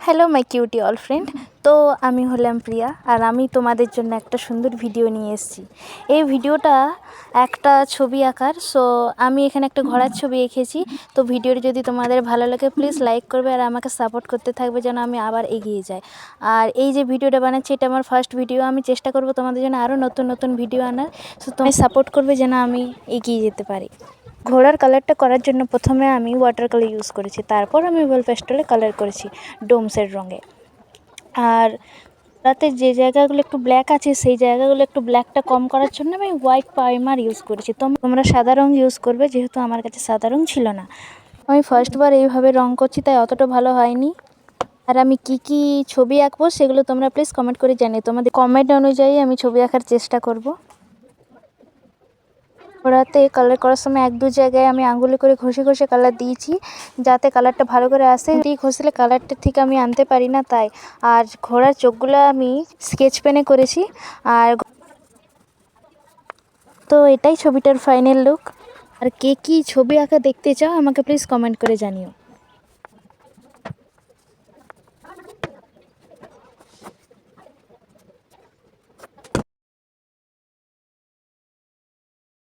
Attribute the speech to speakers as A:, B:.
A: Hello my cutie all friend. তো আমি হলাম প্রিয়া, আর আমি তোমাদের জন্য একটা সুন্দর ভিডিও নিয়ে এসেছি। এই ভিডিওটা একটা ছবি আঁকার। সো আমি এখানে একটা ঘোড়ার ছবি এঁকেছি। তো ভিডিওটি যদি তোমাদের ভালো লাগে প্লিজ লাইক করবে আর আমাকে সাপোর্ট করতে থাকবে যেন আমি আবার এগিয়ে যাই। আর এই যে ভিডিওটা বানাচ্ছি এটা আমার ফার্স্ট ভিডিও। আমি চেষ্টা করব তোমাদের জন্য আরও নতুন নতুন ভিডিও আনার। সো তুমি সাপোর্ট করবে যেন আমি এগিয়ে যেতে পারি। ঘোড়ার কালারটা করার জন্য প্রথমে আমি ওয়াটার কালার ইউজ করেছি, তারপর আমি ওয়েল পেস্টেলে কালার করেছি ডোমসের রঙে। আর তাতে যে জায়গাগুলো একটু ব্ল্যাক আছে সেই জায়গাগুলো একটু ব্ল্যাকটা কম করার জন্য আমি হোয়াইট প্রাইমার ইউজ করেছি। তোমরা সাদা রঙ ইউজ করবে, যেহেতু আমার কাছে সাদা রঙ ছিল না। আমি ফার্স্টবার এইভাবে রঙ করছি, তাই অতটা ভালো হয়নি। আর আমি কি ছবি আঁকবো সেগুলো তোমরা প্লিজ কমেন্ট করে জানিও। তোমাদের কমেন্ট অনুযায়ী আমি ছবি আঁকার চেষ্টা করব। ঘোড়াতে কালার করার সময় এক দু জায়গায় আমি আঙ্গুলে করে ঘষে ঘষে কালার দিয়েছি, যাতে কালারটা ভালো করে আসে। ঘষলে কালারটা ঠিক আমি আনতে পারি না তাই। আর ঘোড়ার চোখগুলো আমি স্কেচ পেনে করেছি। আর তো এটাই ছবিটার ফাইনাল লুক। আর কে কী ছবি আঁকা দেখতে চাও আমাকে প্লিজ কমেন্ট করে জানিও।